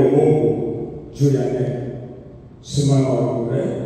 Mungu juu ya neno. Simama wewe.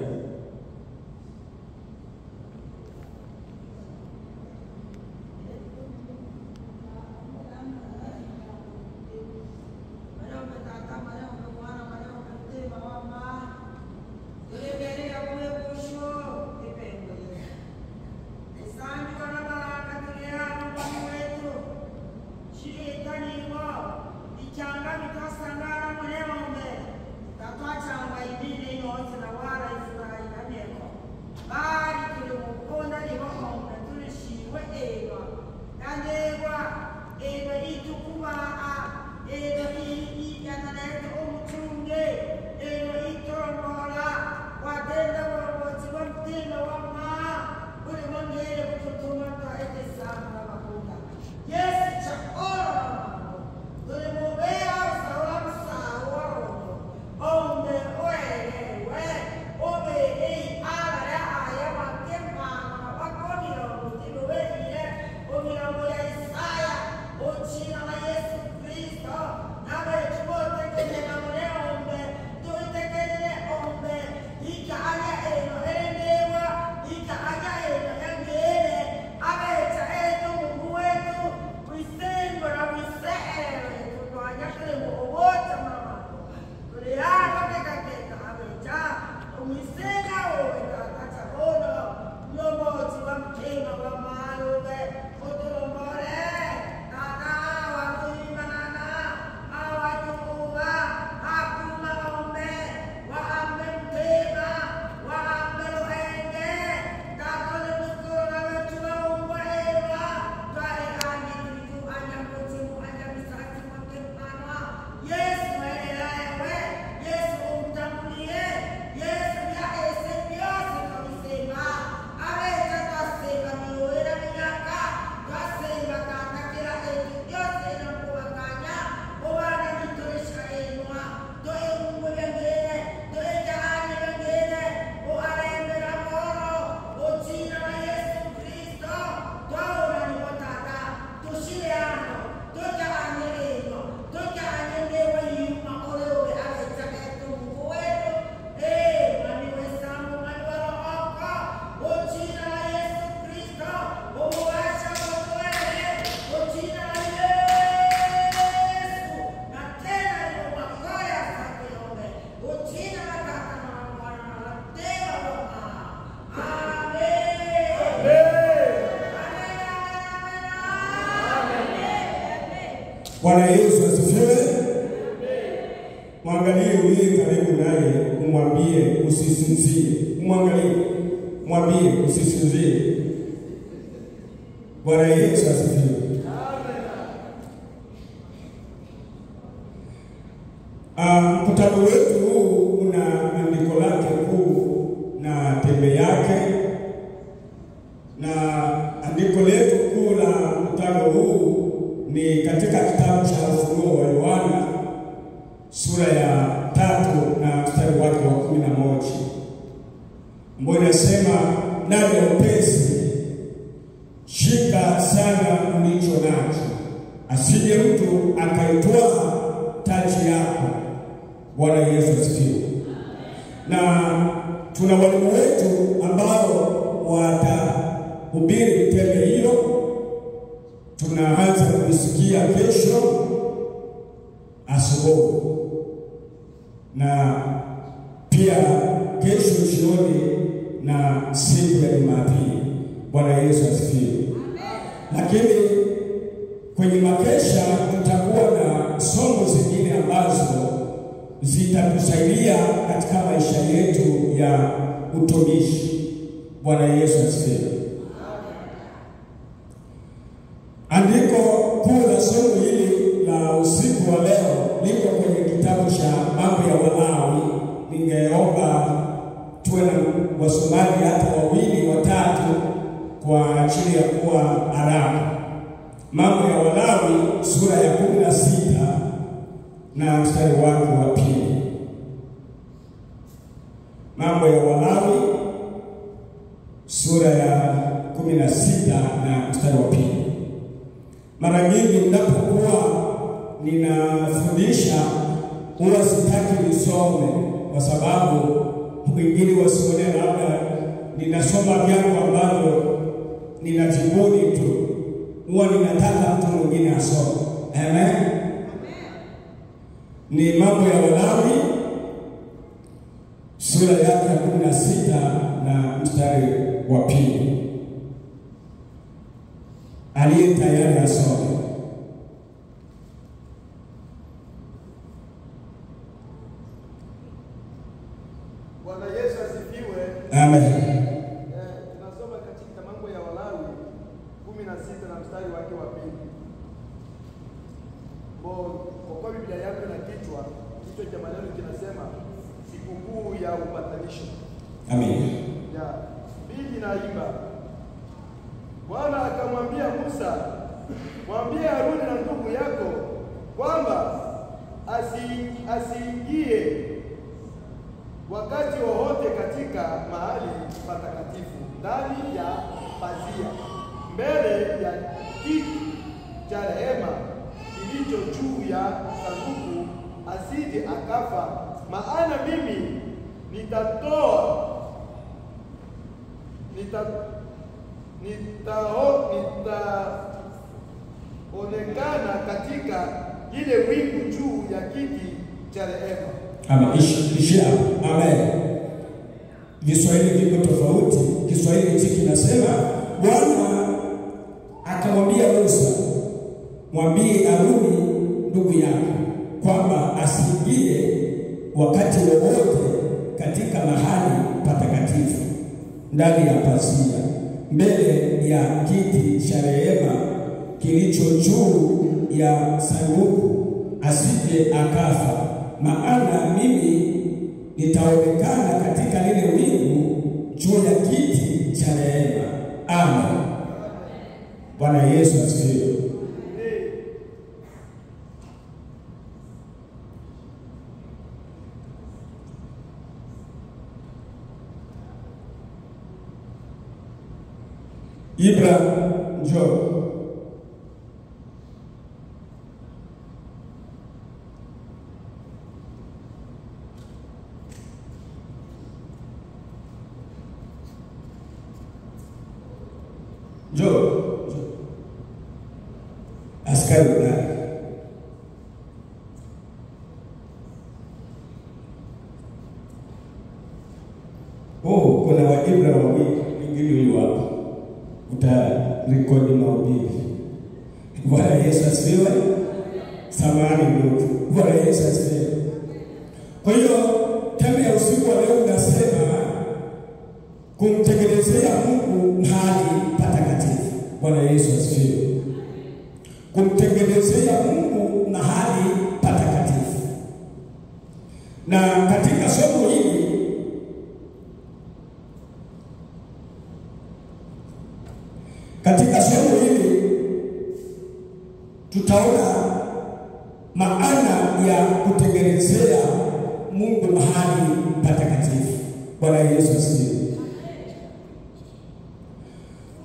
Bwana Yesu asifiwe. Mwangalie yule karibu naye, umwambie usisinzie. Mwangalie, mwambie usisinzie. Bwana Yesu asifiwe. Mkutano wetu huu una andiko lake kuu na tembe yake, na andiko letu kuu la mkutano huu ni katika kitabu cha Ufunuo wa Yohana sura ya 3 na mstari wake wa 11, ambayo inasema, nawe upesi shika sana ulicho nacho, asije mtu akaitwaa taji yako. Bwana Yesu asifiwe. Na tuna walimu wetu ambao watahubiri teme hilo. Tunaanza kusikia kesho asubuhi na pia kesho jioni na siku ya Jumapili. Bwana Yesu asifiwe. Lakini kwenye makesha tutakuwa na somo zingine ambazo zitatusaidia katika maisha yetu ya utumishi. Bwana Yesu asifiwe. Andiko kuu la somo hili la usiku wa leo liko kwenye kitabu cha Mambo ya Walawi. Ningeomba tuwe na wasomaji hata 2 watatu kwa ajili ya kuwa haraka. Mambo ya Walawi sura ya 16 na mstari wake wa 2. Mambo ya Walawi sura ya 16 na mstari wa 2. Mara nyingi ninapokuwa ninafundisha huwa sitaki nisome kwa sababu wengine wasione labda ninasoma vyangu ambavyo ninajibuni tu. Huwa ninataka mtu mwingine asome. Amen. Ni Mambo ya Walawi sura yake ya 16 na mstari wa 2. Aliye tayari asome. Bwana Yesu asifiwe. Amen. Tunasoma katika Mambo ya Walawi 16 na mstari wake wa 2. Kwa Biblia yako na kichwa cha maneno kinasema sikukuu ya upatanisho. Amen. Ya Biblia inaimba, Bwana akamwambia Musa, mwambie Haruni na ndugu yako kwamba asiingie wakati wowote katika mahali patakatifu ndani ya pazia mbele ya kiti cha rehema kilicho juu ya sanduku, asije akafa, maana mimi nitaonekana katika ile wingu juu ya kiti cha rehema. Amen. Ishia. Amen. Kiswahili viko tofauti. Kiswahili hiki kinasema, Bwana akamwambia Musa, mwambie Haruni ndugu yako kwamba asiingie wakati wowote katika mahali patakatifu ndani ya pazia mbele ya kiti cha rehema kilicho juu ya sanduku, asije akafa, maana mimi nitaonekana katika lile wingu juu ya kiti cha rehema. Amen. Bwana Yesu asifiwe. Ibra, njoo. Njoo. Askari ndani. Kuna Waibra wengine huyu hapa. Utarekodi mahubiri. Bwana Yesu asifiwe. Samahani ndugu. Bwana Yesu asifiwe. Kwa hiyo teme ya usiku wa leo unasema kumtekelezea Mungu mahali patakatifu. Bwana Yesu asifiwe. Kumtekelezea Mungu mahali patakatifu. Na katika somo hili tutaona maana ya kutengenezea Mungu mahali patakatifu. Bwana Yesu asifiwe.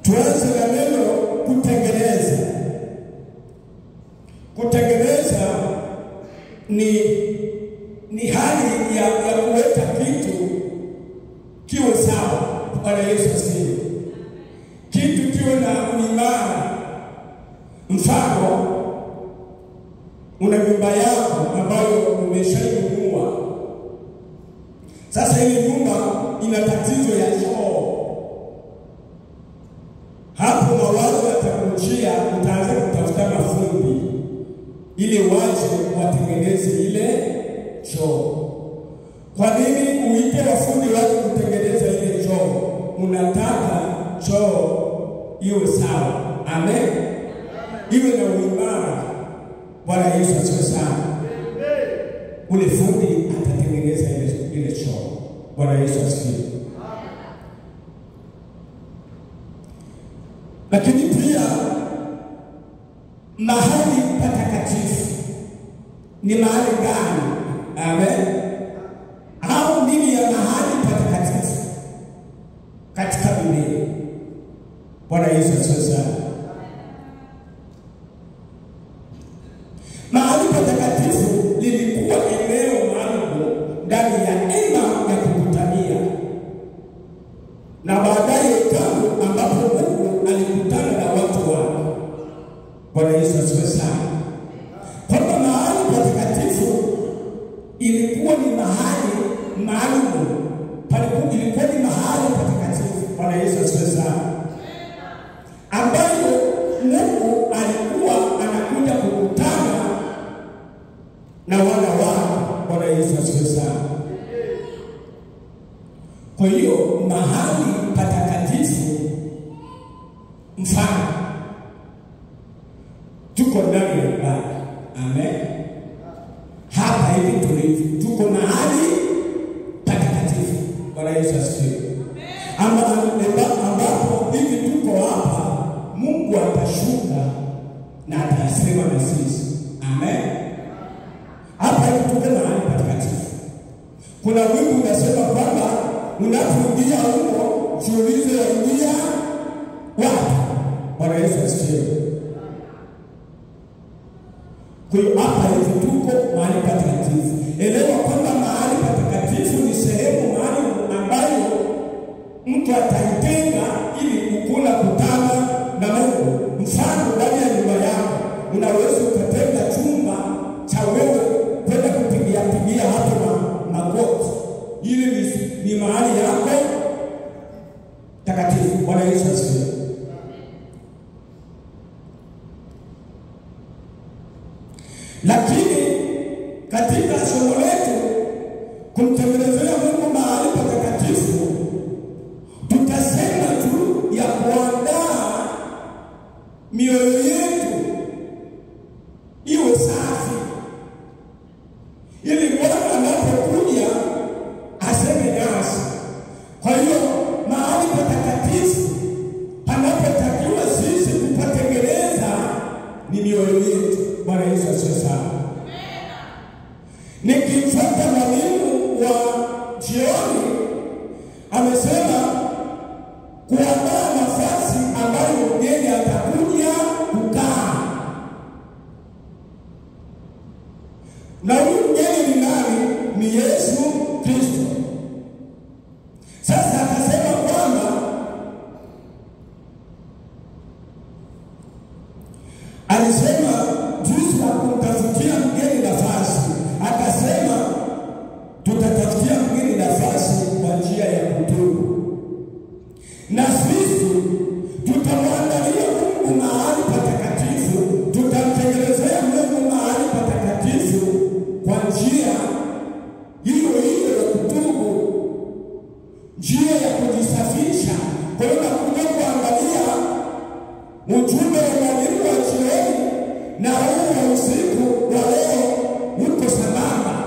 Tuanze na neno kutengeneza. Kutengeneza ni hali ya kuweka kitu kiwe sawa. Bwana Yesu asifiwe. Kitu kiwe na uimara. Mfano, una nyumba yako ambayo umeshainunua. Sasa ile nyumba ina tatizo ya choo. Hapo mawazo yatakujia, utaanza kutafuta mafundi ili waje watengeneze ile choo. Kwa nini uite wafundi waje kutengeneza ile choo? Unataka choo iwe sawa. Amen. Iwe na uimara. Bwana Yesu asifiwe sana. Ule fundi atatengeneza ile choo. Bwana Yesu asifiwe. Lakini pia mahali patakatifu ni mahali gani? Amen. Au nini ya mahali patakatifu katika Biblia? Bwana Yesu asifiwe sana. Mahali patakatifu lilikuwa eneo ilikuwa ni mahali maalum, ilikuwa ni mahali patakatifu. Bwana Yesu asifiwe sana, ambayo Mungu alikuwa anakuja kukutana na wana wake. Bwana Yesu asifiwe sana. Kwa hiyo mahali patakatifu, mfano tuko ndani ya ibada. Amen. Hapa hivi tulivyo, tuko mahali patakatifu. Bwana Yesu asifiwe. Ambapo hivi tuko hapa, Mungu atashuka na atasema na sisi. Amen. Hapa hivi tuko mahali patakatifu. Kuna wimbo unasema kwamba unapoingia huko, jiulize waingia wapi? Bwana Yesu asifiwe. Kwa hiyo hapa hivi tuko mahali patakatifu. Elewa kwamba mahali patakatifu ni sehemu maalum ambayo mtu ataitenga ili kukula kutana na Mungu. Mfano, ndani ya nyumba yako unaweza ukatenga chumba cha wewe kwenda kupigia hapo magoti. Ili ni mahali yako takatifu. Bwana Yesu asifiwe. Lakini katika somo letu kumtengenezea Mungu mahali patakatifu, tutasema tu ya kuandaa mioyo yetu iwe safi, ili Bwana anapokuja aseme nasi. Kwa hiyo mahali patakatifu panapotakiwa sisi kupatengeneza ni mioyo yetu. Bwana Yesu asifiwe sana. Nikimfuata mwalimu wa jioni, amesema kuandaa nafasi ambayo mgeni atakuja kukaa. Na huyu mgeni ni nani? Ni Yesu Kristo. Sasa akasema kwamba alisema jinsi ya kumtafutia mgeni nafasi. Akasema tutatafutia mgeni nafasi kwa njia ya kutubu, na sisi tutamwandalia Mungu mahali patakatifu, tutamtengenezea Mungu mahali patakatifu kwa njia hiyo hiyo ya kutubu, njia ya kujisafisha. Kwa hiyo nakuja kuangalia ujumbe wa mwalimu wa jioni na huu wa usiku wa leo uko sambamba.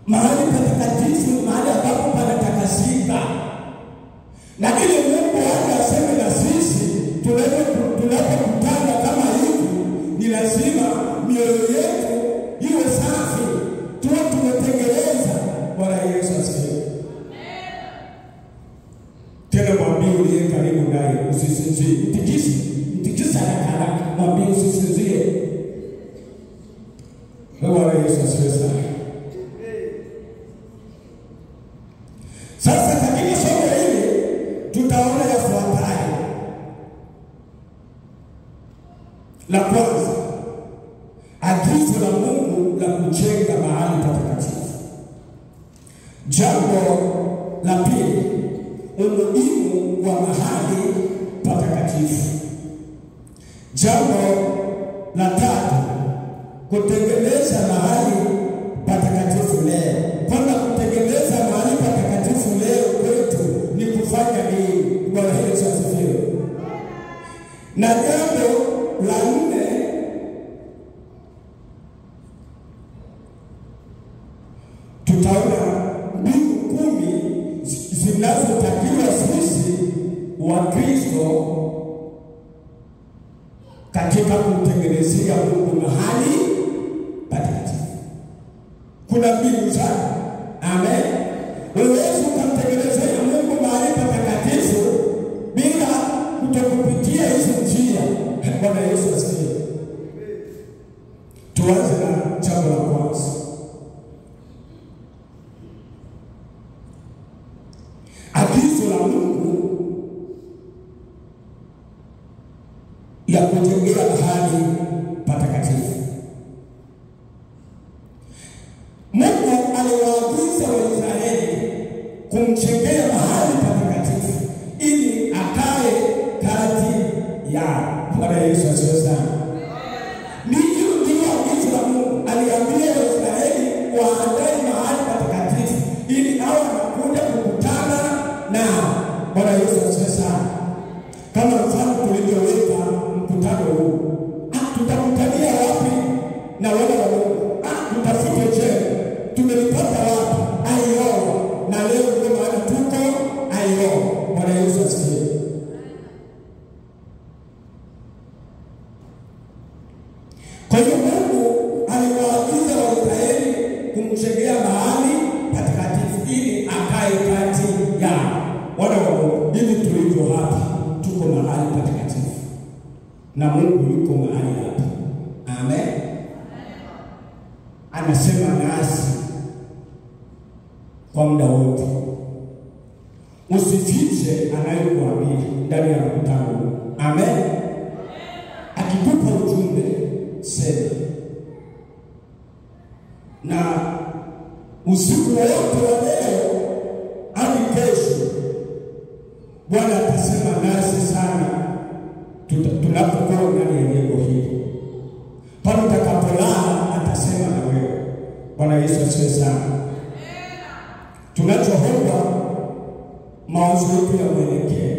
Mahali patakatifu, mahali ambapo panatakasika, na ili Mungu aje aseme na sisi tunapokutana kama hivi, ni lazima mioyo yetu iwe safi, tuwe tumetengeneza. Bwana Yesu asifiwe. Tena mwambie uliye karibu naye usisinzie. Mtikisa haraka, mwambie usisinzie. Bwana Yesu asifiwe sana. Sasa katika somo hili tutaona yafuatayo. La kwanza, agizo la Mungu la kujenga mahali patakatifu. Jambo la pili, umuhimu wa mahali patakatifu. Jambo la tatu, kutengeneza mahali patakatifu leo. Kwamba kutengeneza mahali patakatifu leo kwetu ni kufanya nini? Bwana Yesu asifiwe. Na jambo la nne, tutaona mbinu 10 zinazotakiwa sisi wa Kristo katika kumtengenezea Mungu mahali patakatifu. Kuna mbinu sana. Amen. Wewe ukamtengenezea Mungu mahali patakatifu bila kutokupitia hizo njia. Bwana Yesu asifiwe. Tuanze na jambo la kwanza. Agizo la Mungu ya kujengea mahali patakatifu. na Mungu yuko mahali hapa. Amen. Anasema nasi kwa muda wote. Usifiche anayokuambia ndani ya mkutano. Amen. Akikupa ujumbe sema. Na usiku wote wa leo hadi kesho Bwana atasema nasi sana tunapokuwa ndani ya jengo hili. Pale utakapolala atasema na wewe. Bwana Yesu asifiwe sana. Tunachoomba mawazo yetu ya mwelekeo,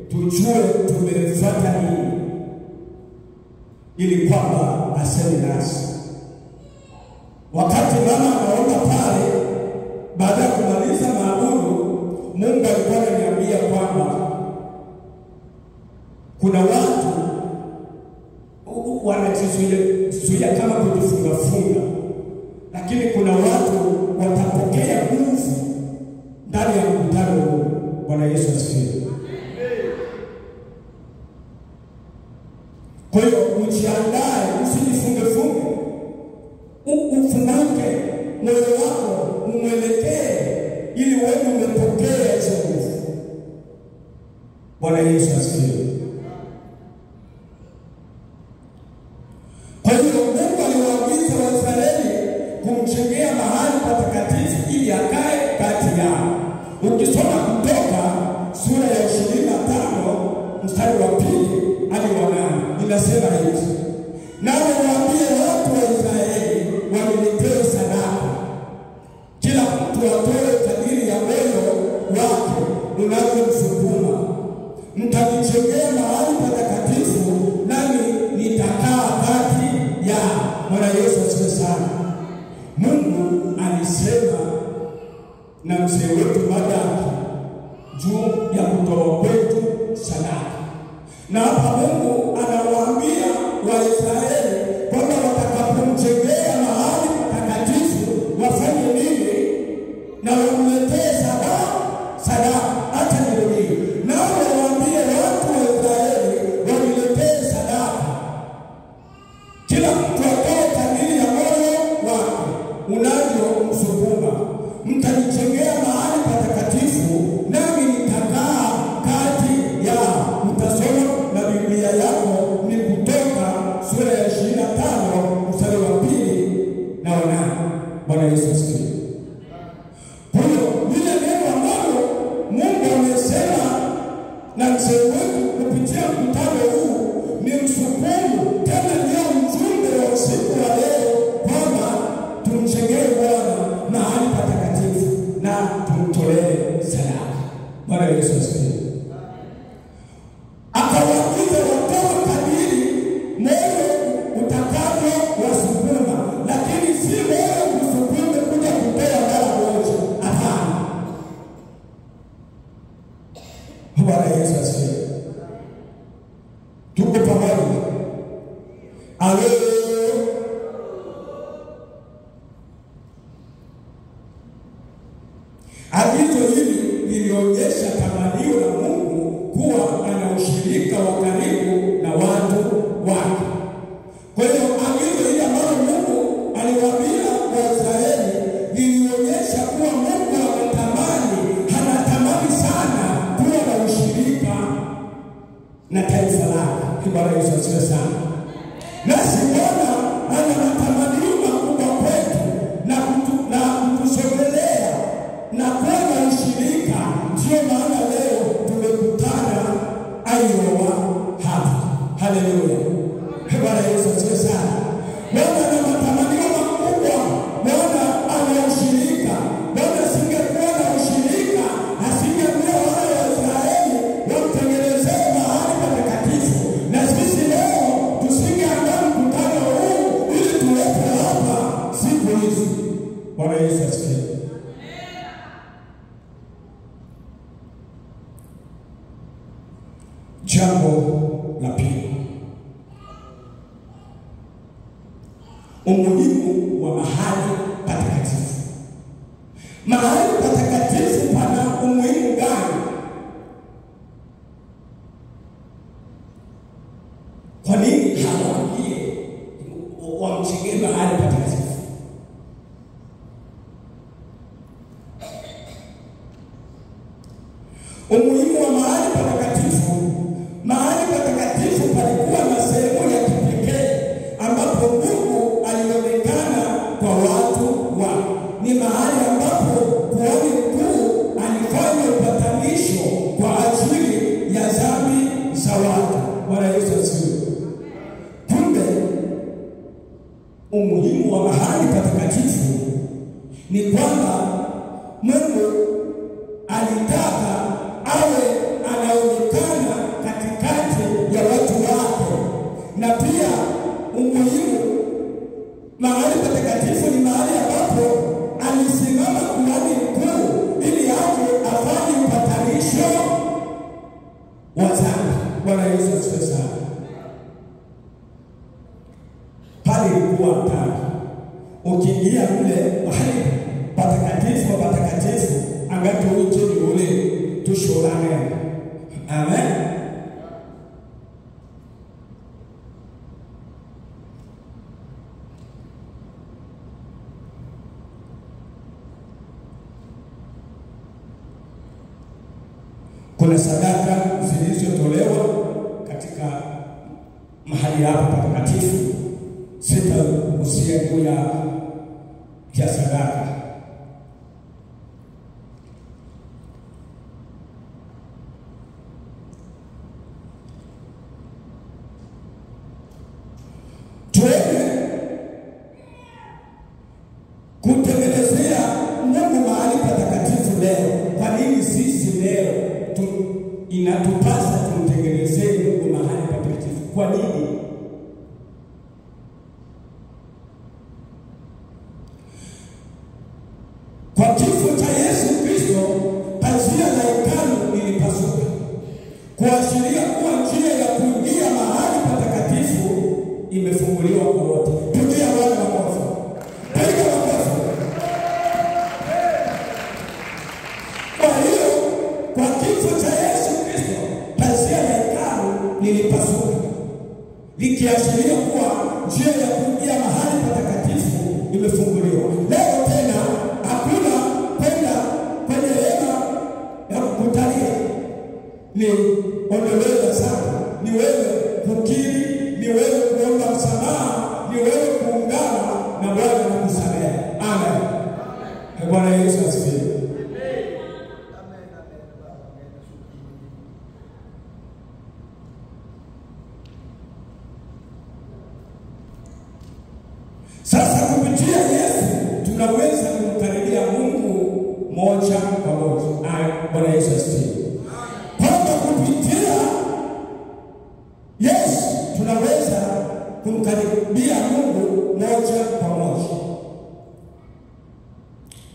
tujue tumefuata nini, ili kwamba aseme nasi. Wakati mama anaomba pale, baada ya kumaliza maabudu, Mungu alikuwa ananiambia kwamba kuna watu wanajizuia kama kujifunga, lakini kuna watu watapokea nguvu ndani ya mkutano huu. Bwana Yesu asifiwe. Kwa hiyo ujiandae, usijifunge. Ufunguke moyo wako, umwelekee ili wewe umepokea hizo nguvu. Bwana Yesu asifiwe. Kwa hiyo Mungu aliwaagiza Waisraeli kumjengea mahali patakatifu ili akae kati yao. Ukisoma Kutoka sura ya 25 mstari wa 2 hadi wa 8 inasema hivi: "Nao waambie watu wa Israeli waniletee sadaka. Kila mtu atoe kadiri ya moyo wake unavyomsukuma. Mtanijengea mahali patakatifu, nami nitakaa kati yao." Bwana Yesu asifiwe sana. Mungu alisema na mzee wetu Madaki juu ya kutoa kwetu sadaka. Na hapa Mungu anawaambia Waisraeli kwamba watakapomjengea mahali patakatifu wafanye nini? Na wamletee sadaka. Hata nirudie. Na waambie watu wa Israeli wamletee sadaka. Kila mtu atoe kadiri ya moyo wake unavyomsukuma. Mtanijengea mahali patakatifu, nami nitakaa kati yao. Utasoma na Biblia yako ni Kutoka sura ya 25 mstari wa 2 na 8. Bwana Yesu asifiwe. Kwa hiyo lile neno ambalo Mungu amesema na mzee wetu kupitia mkutano huu ni msukumo, tena ndio ujumbe wa usiku wa leo, kwamba tumjengee Bwana mahali patakatifu na tumtolee sadaka. Bwana Yesu asifiwe. Akawaagiza watoe kadiri moyo utakavyo wasukuma, lakini si moyo kusukume kuja kupewa mara moja. Hapana. Bwana Yesu asifiwe. Tuko pamoja. Haleluya. Agizo hili lilionyesha tamanio la Mungu kuwa ana ushirika wa karibu na watu wake. Kwa hiyo agizo hili ambalo Mungu aliwaambia Waisraeli lilionyesha kuwa Mungu anatamani sana kuwa na ushirika na taifa lake. Bwana Yesu asifiwe sana. Nasi Bwana ana matamanio makubwa kwetu na kutusogelea na kuwa na ushirika. Ndio maana leo tumekutana Iowa hapa. Haleluya. Bwana Yesu asifiwe sana. Bwana ana matamanio makubwa. Bwana ana ushirika. Bwana asingekuwa na ushirika, asingekuwa wale wa Israeli wamtengenezee mahali patakatifu. Na sisi leo tusingeandaa mkutano huu ili tuwepo hapa siku hizi. Bwana Yesu asifiwe. Jambo la pili, umuhimu wa mahali patakatifu. Mahali patakatifu pana umuhimu gani? Kwa kwa watu wake. Ni mahali ambapo kuhani mkuu alifanya upatanisho kwa ajili ya dhambi za watu. Bwana Yesu asifiwe. Kumbe umuhimu wa mahali patakatifu ni kwamba Mungu alitaka awe anaonekana katikati ya watu wake. Na pia umuhimu mahali patakatifu ni mahali ambapo alisimama kuhani mkuu ili aje afanye upatanisho wa dhambi. Bwana Yesu asifiwe sana. Pale ilikuwa hatari. Ukiingia mle mahali patakatifu wa patakatifu, angato uje ni ule tushorane. Amen. Kuna sadaka zilizotolewa katika mahali hapa patakatifu. Sitagusia juu ya sadaka. Tuende kutengenezea Mungu mahali patakatifu leo. Kwa nini sisi leo inatupasa tumtengenezee Mungu mahali patakatifu? Kwa nini? Kwa kifo cha Yesu Kristo, pazia la hekalu lilipasuka, kuashiria kuwa njia ya kuingia mahali patakatifu imefunguliwa kwa wote. Pigia Bwana makofi. Piga makofi. Kwa hiyo, kwa kifo cha Yesu Kristo, pazia la hekalu lilipasuka, likiashiria kuwa njia ya kuingia mahali patakatifu imefunguliwa. Leo tena hakuna kwenda kwenye hema ya kukutalia ni ondolewa sana, ni wewe kukiri, ni wewe kuomba msamaha, ni wewe kuungana na Bwana na kusamehe. Amen. Bwana Yesu asifiwe. Sasa kupitia Yesu tunaweza kumkaribia Mungu moja kwa moja. Bwana Yesu asifiwe. Kwamba kupitia Yesu tunaweza kumkaribia Mungu moja kwa moja.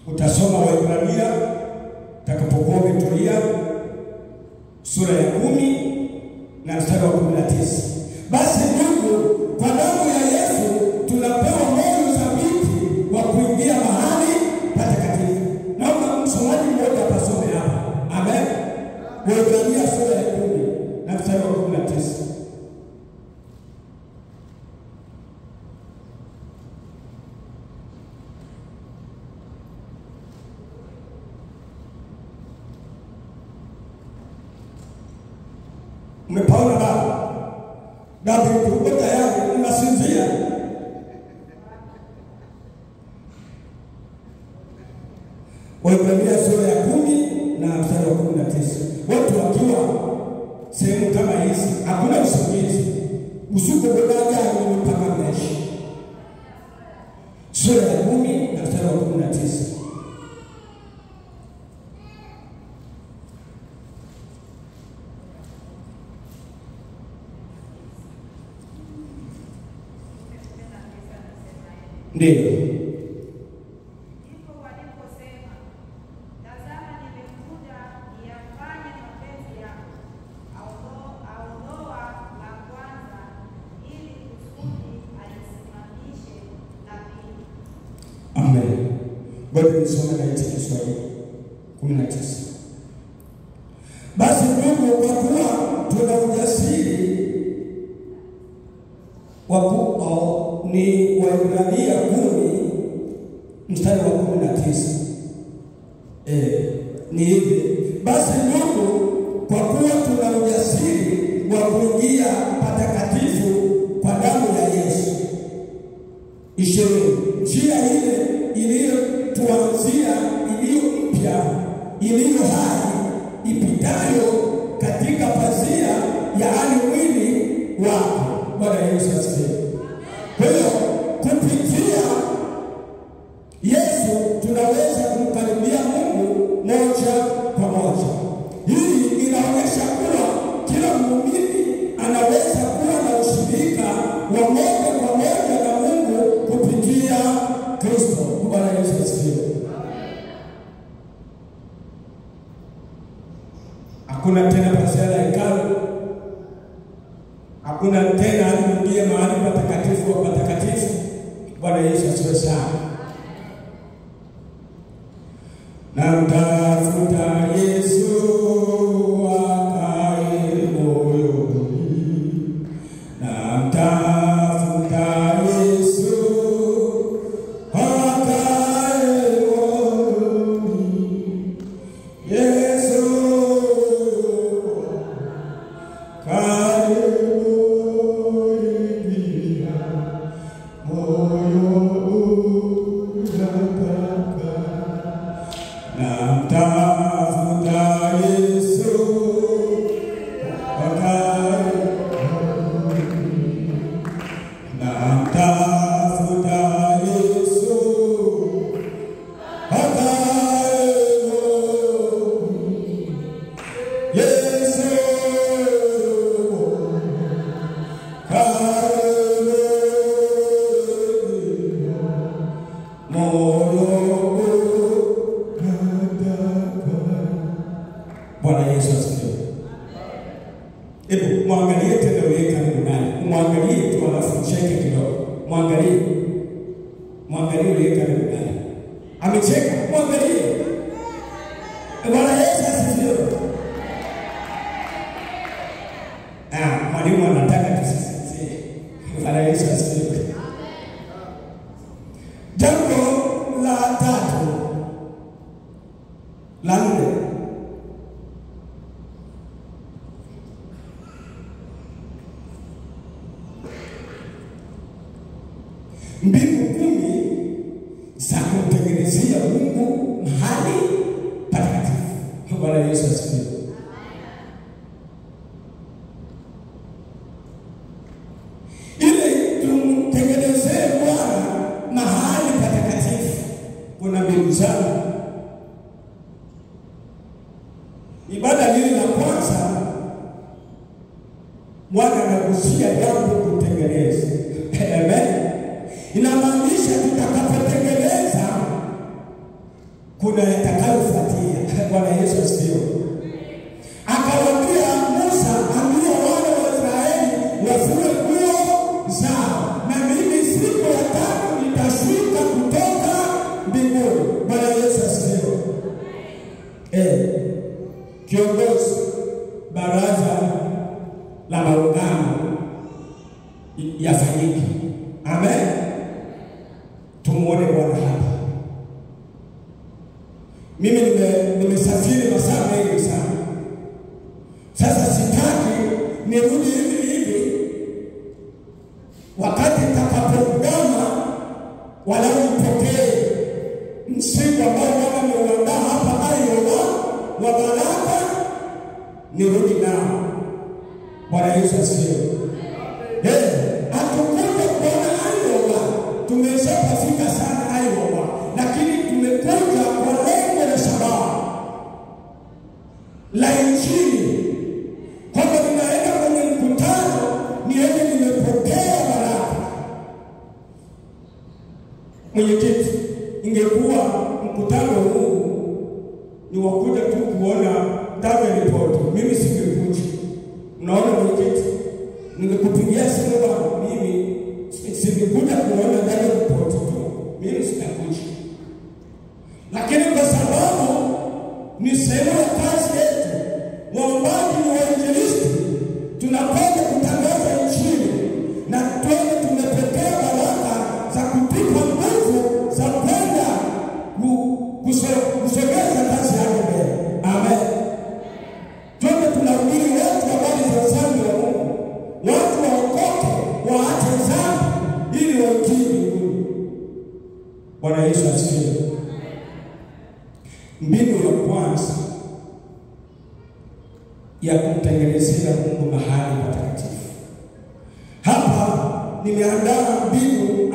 Utasoma Waebrania utakapokuwa umetulia sura ya 10 na mstari wa 19. Basi Mungu kwa damu ya Yesu tunapewa moyo thabiti wa kuingia mahali patakatifu. Naomba msomaji mmoja pasome hapa. Amen. Waebrania sura ya 10 na mstari wa 19. Umepaona baba? David uko tayari, unasinzia? Waebrania sura ya 10 na mstari wa 19. Watu wakiwa sehemu kama hizi, hakuna usingizi. Usiku unaanza mpaka mwisho. Sura ya 10 na mstari wa 19. Ndio. Ndipo waliposema, tazama nimekuja niyafanye mapenzi yako. Aondoa la kwanza ili kusudi alisimamishe la pili. Amen. Bado nisome katika Kiswahili 19. Basi ndugu, kwa kuwa tuna ujasiri ni Waebrania 10 mstari wa 19. Ni hivi. Basi ndugu, kwa kuwa tuna ujasiri wa kuingia patakatifu kwa damu ya Yesu. 20. njia ile iliyotuanzia, iliyo mpya, iliyo hai, ipitayo katika pazia yaani mwili wako. Bwana Yesu asifiwe. Kwa hiyo kupitia Yesu tunaweza kumkaribia Mungu moja kwa moja. Hii inaonyesha kuwa kila muumini anaweza kuwa na ushirika wa moja kwa moja na Mungu kupitia Kristo. Bwana Yesu asifiwe. Hakuna tena pazia la hekalu, hakuna tena aliingie mahali patakatifu wa patakatifu. Bwana Yesu asifiwe sana. Namtafuta Yesu akae moyoni, namtafuta Yesu akae moyoni, Yesu akae moyoni, moyo namtafuta Yesu akae moyoni, namtafuta Yesu akae moyoni, Yesu akae moyoni, Bwana Yesu asifiwe. Hebu muangalie tena yule karibu naye. Muangalie tu alafu cheke kidogo. Muangalie yule karibu naye. Amecheka, muangalie. Bwana Yesu asifiwe. Mwalimu anataka tusisikie. Bwana Yesu asifiwe. Jambo la tatu, la nne, mbinu 10 za kumtengenezea Mungu mahali patakatifu. Bwana Yesu asifiwe. Ili tumtengenezee Bwana mahali patakatifu, kuna mbinu zangu. Ibada hili la kwanza, Bwana anagusia jambo kutengeneza. Amen. Inamaanisha tutakapotengeneza kuna yatakayofuatia. Bwana Yesu asifiwe. Akawaambia Musa, ambia wana wa Israeli wafue nguo zao, na mimi siku ya tatu nitashuka kutoka mbinguni. Bwana Yesu asifiwe. Kiongozi baraza la maungano yafanyike. Amen. Tumuone Bwana hapa. Mimi nimesafiri masaa mengi sana. Sasa sitaki nirudi hivi wakati nitakapogama wala nipokee msiba ambao Bwana ameuandaa hapa Iowa wa baraka, nirudi nao. Bwana Yesu asifiwe. Hatukuja kuona Iowa, tumeshafika sana Iowa, lakini tumekuja kwa lengo la sababu la Injili, kwamba ninaenda kwenye mkutano niende nimepokea baraka. Mwenyekiti, ingekuwa mkutano huu ni wakuja tu kuona dawa report, mimi singekuja. Unaona mwenyekiti, ningekupigia simu bwana, mimi singekuja kuona dawa report tu, mimi sitakuja. Lakini kwa sababu ni sehemu ya kazi yetu, waombaji ni wainjilisti, tunapenda kutangaza Injili na tuone tumepokea baraka za kutupa nguvu za kwenda kusogeza kazi yako mbele. Amen. Tuone tunahubiri watu habari za ufalme wa Mungu, watu waokoke, waache dhambi ili waingie mbinguni. Bwana Yesu asifiwe. Mbinu ya kwanza ya kumtengenezea Mungu mahali patakatifu. Hapa nimeandaa mbinu 40,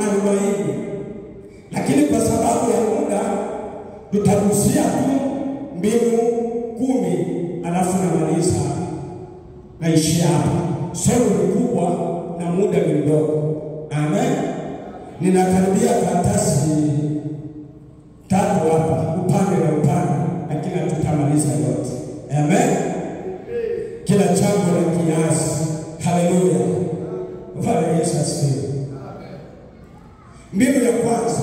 lakini kwa sababu ya muda tutagusia tu mbinu 10, alafu namaliza naishia hapa. Somo ni kubwa na muda ni mdogo. Amen. Ninakaribia karatasi 3 hapa, upande na upande, lakini tutamaliza yote. Amen. Kila jambo la kiasi. Haleluya. Bwana Yesu asifiwe. Mbinu ya kwanza.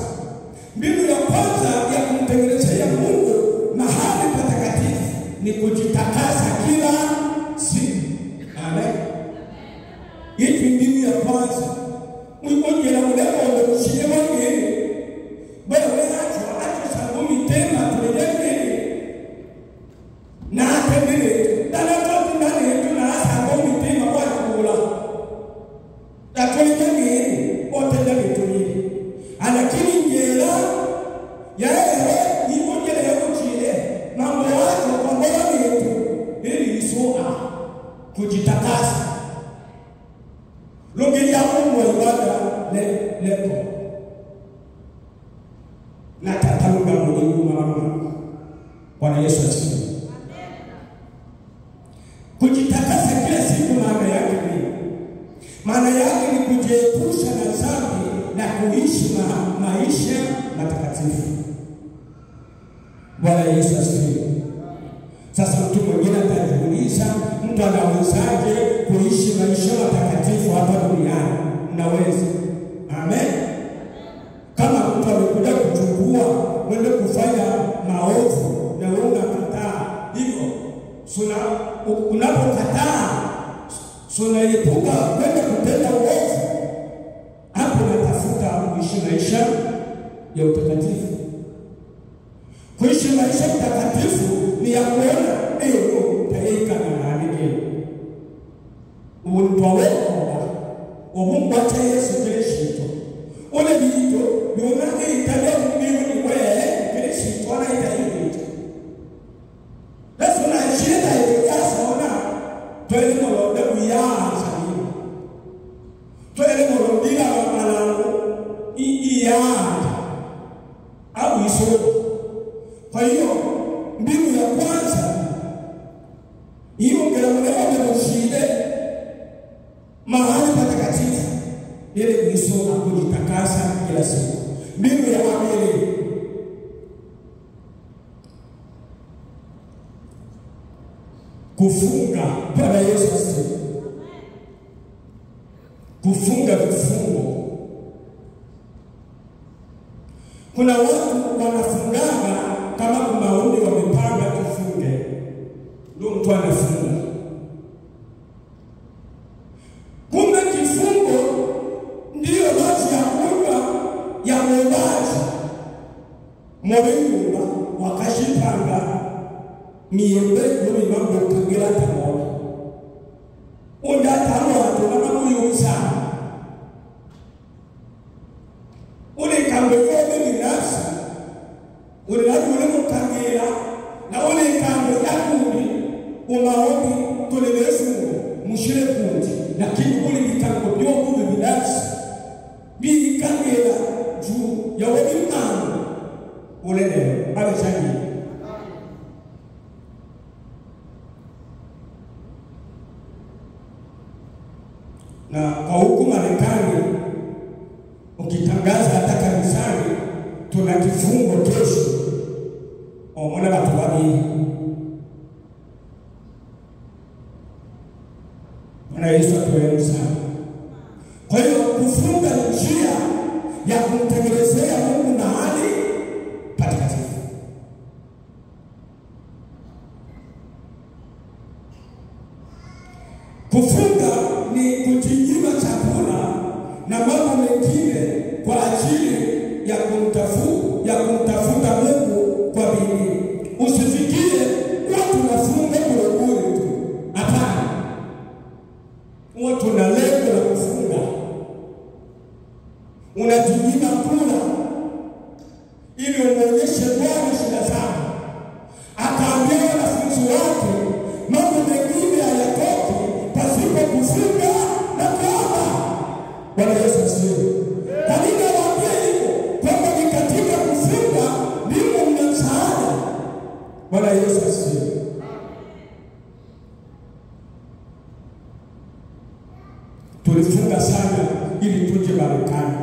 Mbinu ya kwanza ya kumtengenezea Mungu mahali patakatifu ni kujitakasa kila siku. Amen. Hii mbinu ya kwanza. Mwingine mleo mshie wengine. Wewe acha sabuni tena tulele. Na atembele. Dala totu ndani tuna sabuni tena kwa kula. Takole ngeni otenda kituni. Lakini ngela yeye ni ngela ya kuchile. Mambo yako kwa mbele yetu ili isua kujitakasa. Lungi ya Mungu ibada lepo. Na tatalunga Mungu mama. Bwana Yesu asifiwe. Kujitakasa kila siku maana yake ni maana yake ni kujiepusha na dhambi na kuishi maisha matakatifu. Bwana Yesu asifiwe. Sasa mtu mwingine atajiuliza, mtu anawezaje kuishi maisha matakatifu hapa duniani? Unaweza. Amen. Kama mtu amekuja kuchukua mwende kufanya maovu na wewe unakataa, hivyo unapokataa unaepuka kwenda kutenda uovu, hapo unatafuta kuishi maisha ya utakatifu. Kuishi maisha mtakatifu ni ya kuona taika na nani unitoweka Mungu acha Yesu Kristo. Ole bito yona italia mbingu ni wewe Kristo ana itaili. Lazima shida hiyo yasona twele molo de kuyaanza hiyo. Twele molo bila malango iyaanza au iso. Kwa hiyo mbinu ya kwanza hiyo ngelamleo de ushinde mahali patakatifu ili kuisoma kujitakasa kila siku. Mbinu ya pili, kufunga. Bwana Yesu asifiwe. Kufunga vifungo. Kuna watu wanafungana kama maombi wamepanga tufunge, ndio mtu anafunga. Kumbe kifungo ndio maji ya kunywa ya mwombaji. Mwenyeumba wakashipanga miembe ndio mambo kagera tamoja. Onda tamoja kama kuyuza. Ule kambe yote ni nafsi. Ule mkagera na ule kambe yakuni umaombi tulewesu mushire kundi. Lakini ule mikango nyogu binafsi bikangela juu ya wabimana ule leo abechani. Na kwa huku Marekani ukitangaza hata kanisani tuna kifungo kesho, omona watu wabili. Bwana Yesu atuelewe sana. Kwa hiyo kufunga njia ya kumtengenezea Mungu mahali patakatifu. Kufunga ni kujinyima chakula na mambo mengine kwa ajili ya kumtafuta Mungu kwa bidii. Usifikie watu nafunga bure tu. Hapana. Watu na ili umuonyeshe Bwana shida zako. Akaambia wanafunzi wake mambo mengine hayatoki pasipo kufunga na kuomba. Bwana Yesu asifiwe. Kwa nini anawaambia hivyo? Kwamba ni katika kufunga ndipo mna msaada. Bwana Yesu asifiwe. Tulifunga sana ili tuje Marekani.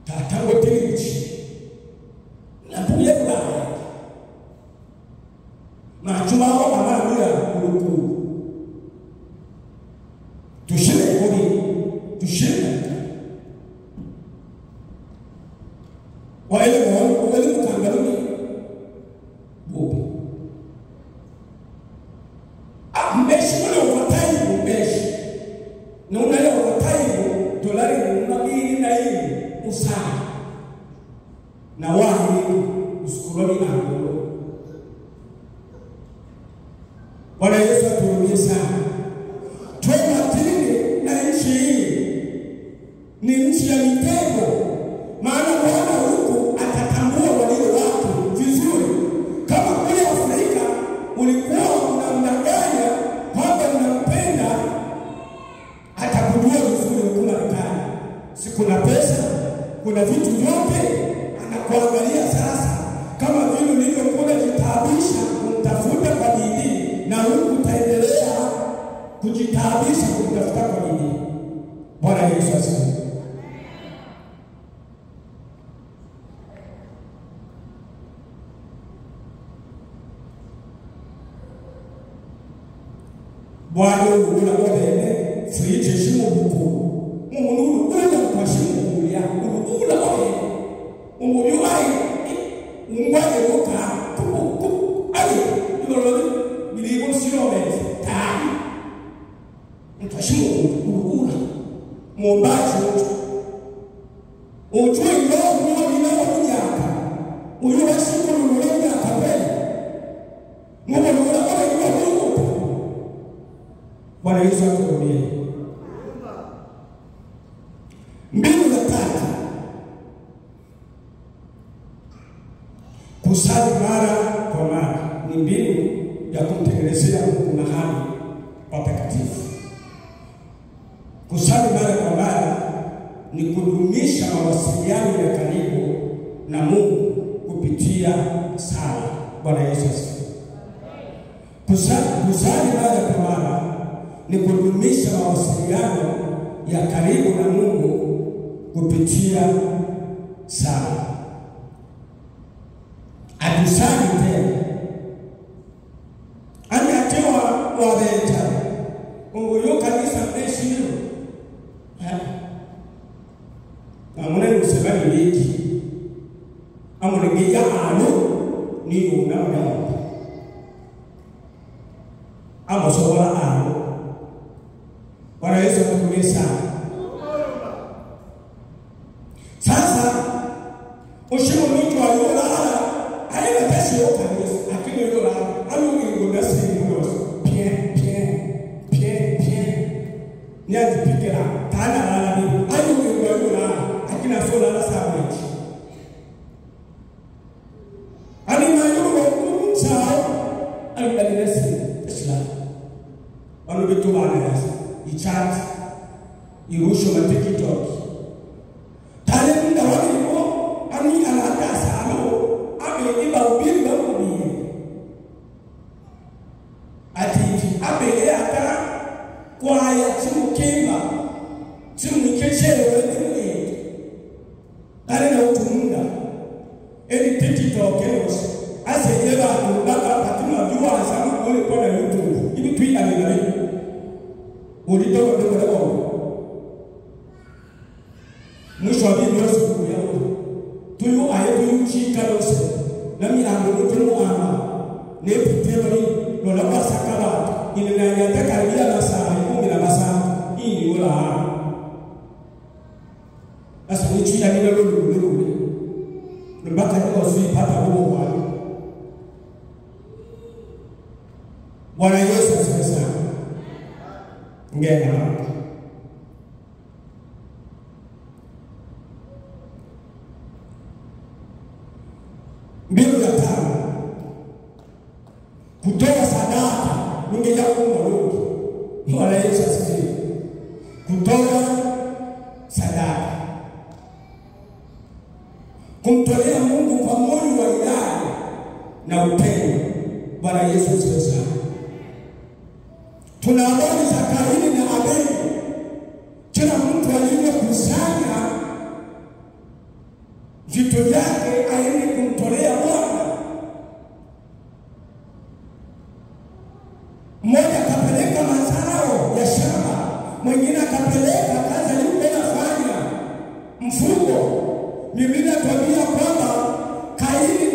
Tatango tilichi na buye Ulaya na chumao amamira kuluku tushile kodi tushile waele mkangaluni bobi mbeshi mwana ufataibu mbeshi na unale ufataibu dolari unabili na hili usana na wahi usukuroni angolo. Bwana Yesu atuhurumie sana. Tuwe makini na nchi hii. Ni nchi ya mitego. Maana Bwana huku atatambua walio wake vizuri. Kama kule Afrika ulikuwa unamdanganya kwamba unampenda, atakujua vizuri huku Marekani. Si kuna pesa, kuna vitu vyote, anakuangalia sasa. Kama vile ulivyokuwa jitaabisha kumtafuta kwa bidii, na huku utaendelea kujitaabisha kumtafuta kwa bidii. Bwana Yesu asifiwe. Bwana ula wabene frije shimo bukuru. Umuntu ula kwa shimo ya ula wabene. Umuntu ai ngwaje boka ku ali lolo biligo sirome tai. Ntashimo ula mombacho ujue ndio mwana kunyaka. Uyu wasiku lulenya kapele. Mungu ula wabene. Bwana Yesu atuhurumie. Mbinu za tatu. Kusali mara kwa mara ni mbinu ya kumtengenezea Mungu mahali patakatifu. Kusali mara kwa mara ni kudumisha mawasiliano ya karibu na Mungu kupitia sala. Bwana Yesu asifiwe. Kusali mara kwa mara ni kudumisha mawasiliano ya karibu na Mungu kupitia sala. Atusali tena. Anyatewa wabeta. Mungu yu kanisa meshiro. Amune usebani liki. Amune geja anu ni unamda. Amosobola anu. Bwana Yesu atuhurumie sana. Sasa ushimo mtu ayola aina pesa yote kanisa akini yola alugi ngasi ngos pie ni azipikira tana lala ni alugi yola akina sola la sababu ani mayo chao alidalesi islam wanu bitu bana ichat irusho matiktok tale munda walipo ani alaka salo abe iba ubiri ba ubiri ati abe ata kwa ya chimukemba chimukechere wewe tale na utumunda eli tiktok enos ase yeba ndaka patima jua sana kule kwa YouTube ibi twi alilai ulitoka ndio kwa mwisho wa video siku ya tuyu ayetu chika lose na milango tumu ama ne pitelo ni lola basakala ile na yataka bila na saa 10 hii ni wala asa ni chika ni lolo mbaka kwa sipata huo kwa Bwana Yesu asifiwe. Ngena Mbinu ya tano, kutoa sadaka. Ningeja kuomba Mungu. Bwana Yesu asifiwe. Kutoa sadaka. Kumtolea Mungu kwa moyo wa hiari na upendo. Bwana Yesu asifiwe sana. Tuna habari za Kaini na Abeli. Kila mtu aliyekusanya vitu vyake aende kumtolea Bwana. Mmoja akapeleka mazao ya shamba, mwingine akapeleka kazi aliyofanya mfugo. Biblia inatuambia kwamba Kaini,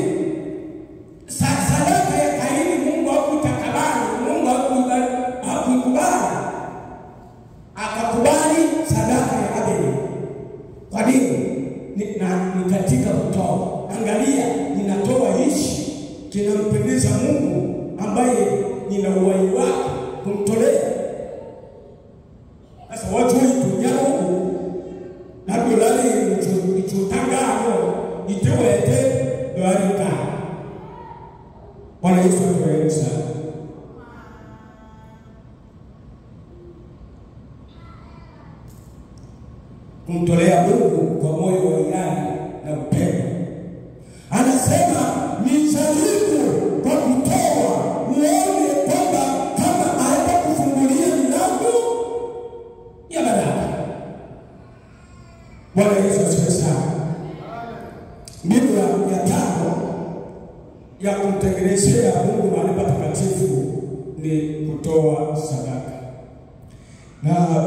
sadaka ya Kaini Mungu hakutakabali, Mungu hakukubali. Akakubali sadaka ya Abeli. Kwa nini? Ni katika kutoa. Angalia, ninatoa hichi kinampendeza Mungu ambaye nina uhai wake kumtolea. Sasa watu wetu huku na dolari ichotangano itewete dolari ta. Bwana Yesu atubariki sana. Kumtolea Mungu kwa moyo wa hiari na upendo. Anasema nijaribu kwa kutoa, uone kwamba kama hatakufungulia milango ya baraka. Bwana Yesu asifiwe sana. Mbinu ya tano ya kumtengenezea Mungu mahali patakatifu ni kutoa sadaka. Na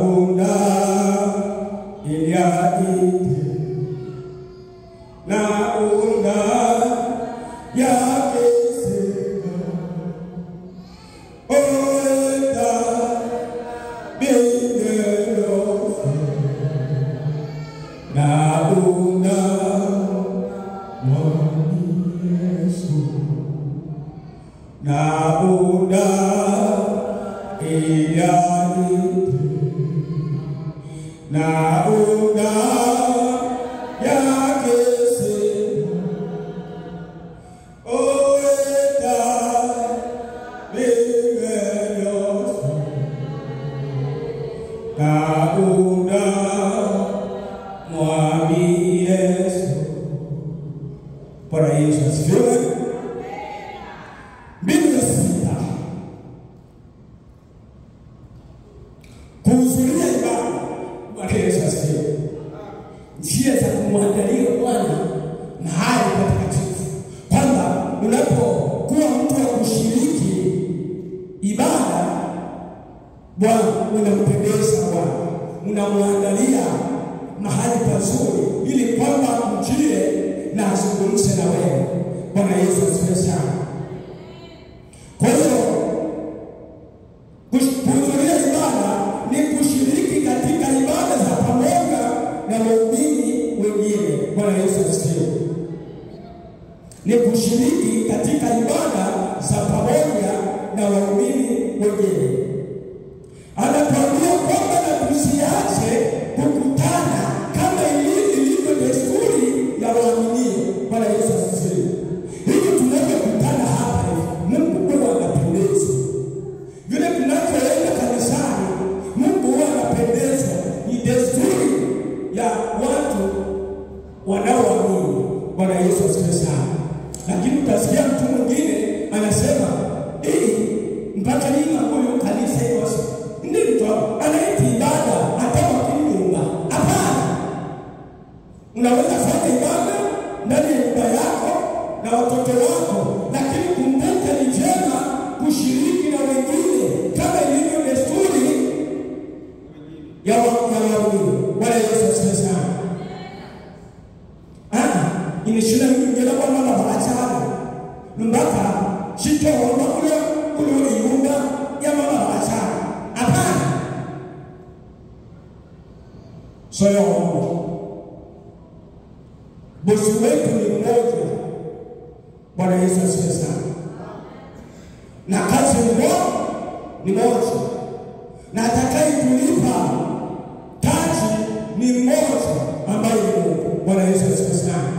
Bwana Yesu asifiwe sana.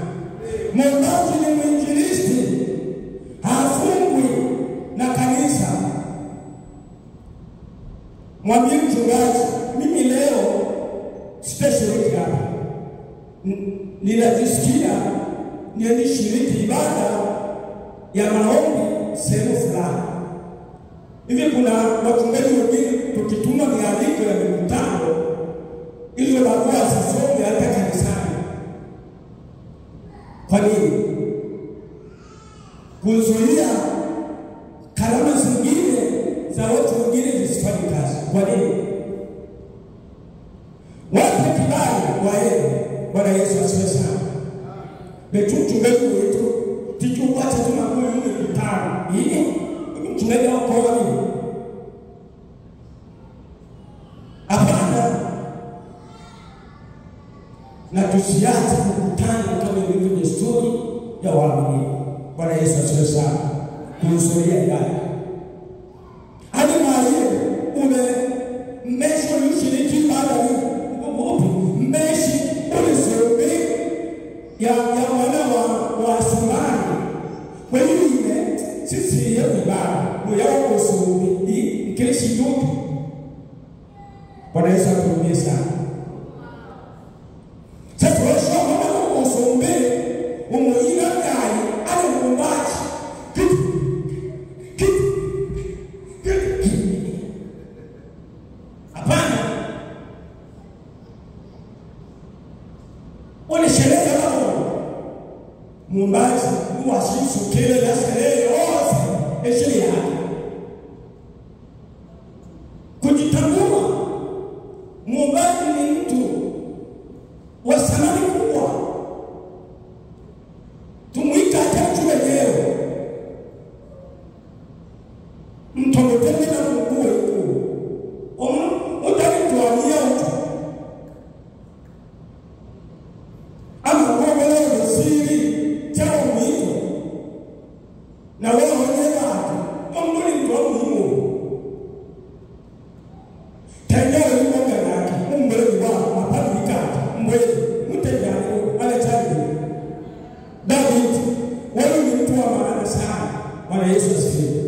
Mwimbaji ni mwinjilisti Mwambie mchungaji, mimi leo sitashiriki hapa. Ninajisikia niende shiriki ibada ya maombi sehemu fulani. Hivi kuna wachungaji wengine tukituma mialiko ya mikutano ili barua zisome hata kanisani. Kwa nini? Kuzuia karama zingine za watu wengine zisifanye kazi. Kwa nini? Wape kibali wa yeye. Bwana Yesu asifiwe sana. Mchungaji wetu tijuacha tunakuwa yule mkutano. Hii mchungaji wako wapi? Hapana. Na tusiache kukutana kama ilivyo desturi ya waamini. Bwana Yesu asifiwe sana. Kuhusuria ibada. Hadi mahali umesho yushiriki ibada ni mmeshi ulisobe ya wana wa Sumani. Kwa hiyo sisi ya ibada moyo kusobe ikilishi yote. Bwana Yesu atubariki sana. Sasa wewe usombe umuina kai ana mbachi hapana. Ole sherehe hapo mumbaji uwashisu kile la sherehe yote sherehe yake kujitambua. Mumbaji ni mtu wa samani kubwa. Tumuita tatu wenyewe mtometende na Mungu wetu utanituania utu ama kuogelea siri chao mwito na wewe wenyewe watu mbona mtu wa Mungu tenyewe ni yake mbele wa mapandika mbele mtendani anachani David wewe ni mtu wa maana sana. Bwana Yesu asifiwe.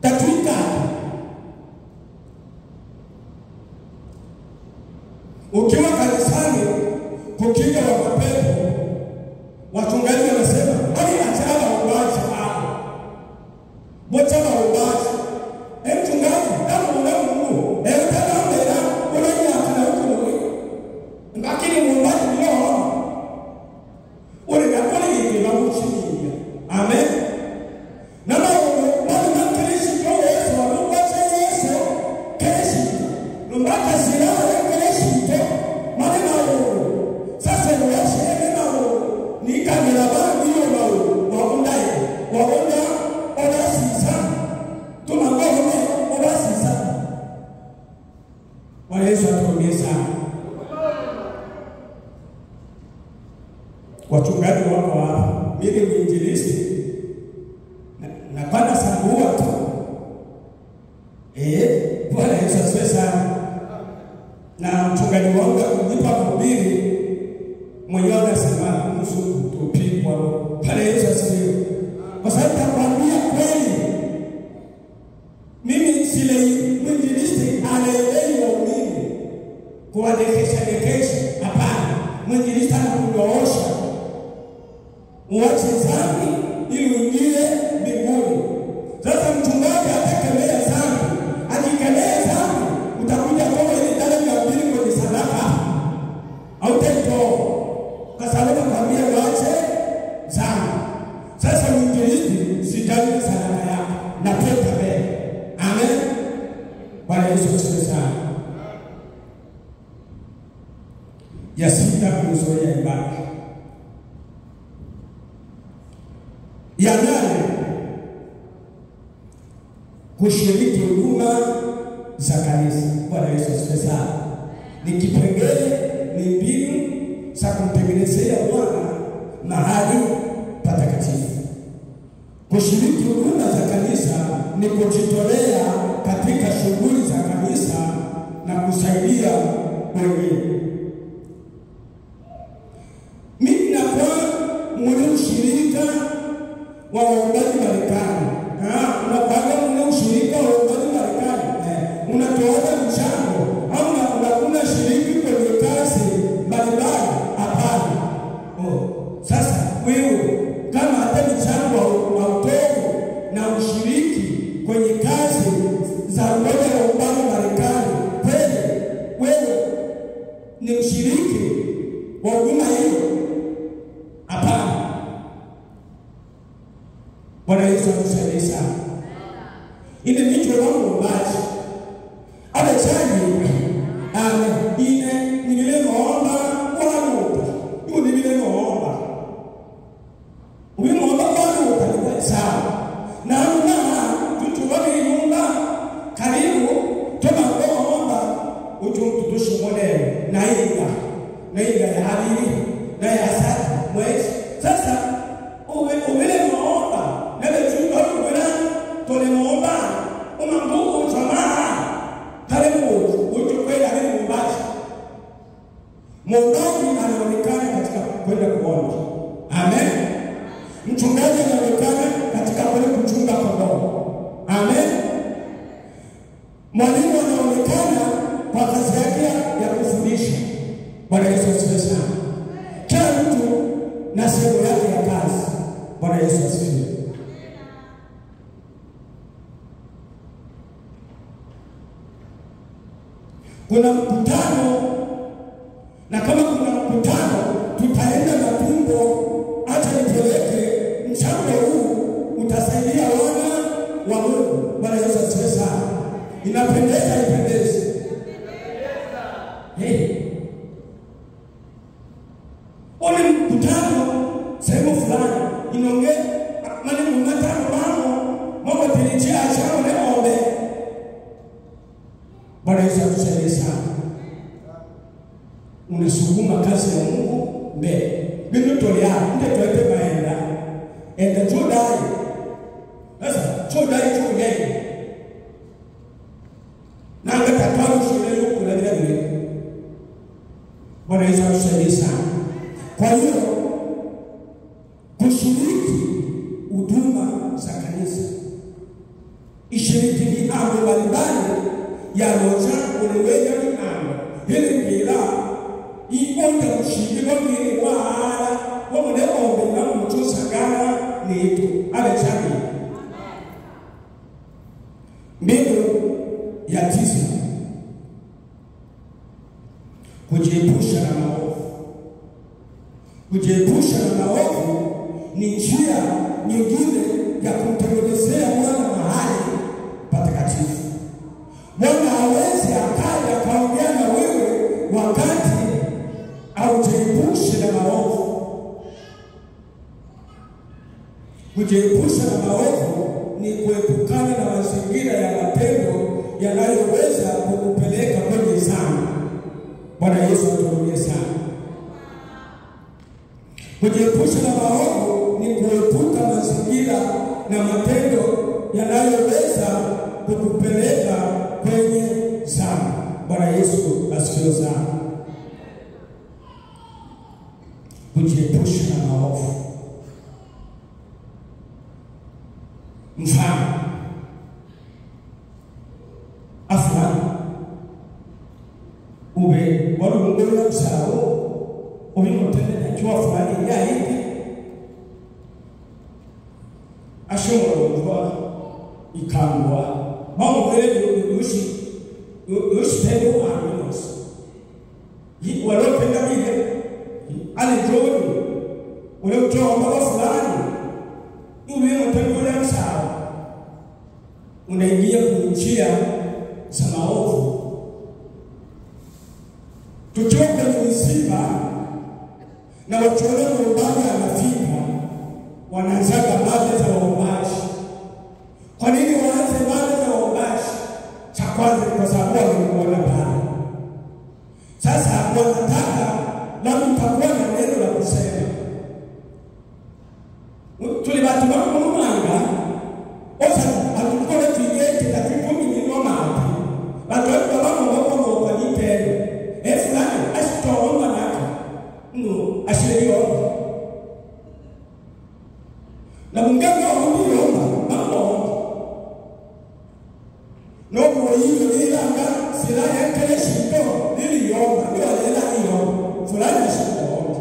Tatuika ukiwa kanisani kukinga wa mapepo, wachungaji wanasema hali achana ubaji hapo bochana ubaji mchungaji kama una Mungu kama mbele unajua kana huko lakini muombaji leo ule nakoni ni na mchini. Amen. Na Mungu kesi kwa Yesu Mungu Yesu kesi numbaka sila kesi to maana sasa ni washe ni kamera bali hiyo waonda ona sisa tunangoma ona sisa. Bwana Yesu atubariki sana. Wachungaji wako hapa, mimi ni injilisti na bana sambua tu. Bwana Yesu asifiwe sana. Na mchungaji wangu kunipa kuhubiri mwenyewe anasema mzungu tupigwa. Bwana Yesu asifiwe. Kwa sababu nakwambia kweli mimi sile mwinjilisti anaelewa mimi kuwadekesha hapana. Mwinjilisti anakudoosha uache dhambi ili uingie mbinguni. Sasa mchungaji atakemea dhambi, akikemea dhambi utakuja kama ile dhambi ya pili kwenye sadaka au tendo, kwa sababu nakwambia uache dhambi. Sasa mwinjilisti sitaki sadaka yako na peta mbele. Amen. Bwana Yesu asifiwe sana. Yasita kuzoea ibada. Ya nane, kushiriki huduma za kanisa. Bwana Yesu asifiwe sana. Ni kipengele, ni mbinu za kumtengenezea Bwana mahali patakatifu. Kushiriki huduma za kanisa ni kujitolea katika shughuli za kanisa na kusaidia wengine. Mimi na kwa mwenye ushirika wa waombaji Marekani. Unapanga mwenye ushirika wa waombaji Marekani. Bwana Yesu atusaidie sana. Ile nicho wangu maji. Abechaji ine nile muomba wanuta. Yu nile muomba. Ubi muomba wanuta ni sawa. Na tutu wale nyumba karibu toma muomba ujumtutushi modelo na inga ya halili na ya asati mwezi. Sasa uwele muomba nebe chumba uwele tole muomba umambuku chamaa kare ujukwenda hili mbaji. Mwombaji anaonekana katika kwenda kuomba. Amen. Mchungaji anaonekana katika kwenda kuchunga kondoo. Amen. Mwalimu anaonekana kwa kazi yake ya kufundisha. Bwana Yesu asifiwe sana. Kila mtu na sehemu yake ya kazi. Bwana Yesu asifiwe. Kuna mkutano, na kama kuna mkutano tutaenda na tumbo. Acha nipeleke mchango huu utasaidia wana wa Mungu. Bwana Yesu asifiwe sana. Inapendeza ipendeze. Ole mkutano sehemu fulani inonge mali mmatano mama tilichia chao na ombe. Bwana Yesu atusaidie sana. Unasukuma kazi ya Mungu mbele. Mimi tolia ndio tuweke maenda. Enda chodai. Sasa chodai chungeni. Na ngatataru shule yuko na vile. Bwana Yesu atusaidie sana. Kwa hiyo kushiriki huduma za kanisa, ishiriki ni mambo mbalimbali ya roja uliweja ni mambo hili kila iponda mshindi wa mwili wa ala wa mwenye na mchosa gana ni itu alechani. Mbinu ya 9, kujiepusha na maovu. Kujiepusha na maovu ni njia nyingine ya kumtengenezea Bwana mahali patakatifu. Bwana hawezi akaja kaongea na wewe wakati haujiepushe na maovu. Kujiepusha na maovu ni kuepukana na mazingira ya matendo yanayoweza kukupeleka kwenye dhambi. Bwana Yesu atuhurumie sana. Kujiepusha na maovu ni kuepuka mazingira na matendo yanayoweza kukupeleka kwenye dhambi. Bwana Yesu asifiwe sana. Kujiepusha na maovu. Mfano, afwan ube walungula msao ubimotende na chwa fulani ya hivi ashobora ikangwa mambo wewe yushi tendo aminos yi walopenda vile alijoni ule utomba wa fulani ubimotende na msao unaingia kuingia za maovu. Tukiwa kwenye msiba na wakiona mwombaji anafika, wanaanzaga mada za waombaji. Kwa nini waanze mada za waombaji? Cha kwanza ni kwa sababu wanamuona pale. Sasa wanataka na mtakuwa na neno la kusema. Tulibati mambo mwanga osa atukole tigeti na kikumi ni noma. Watu wa mambo kwa nitendo. Fulani asitoomba nako. No, asiliomba. Na munganga uliomba mambo. No kwa hiyo ile anga sila yake shito niliomba ndio alela hiyo. Fulani asitoomba.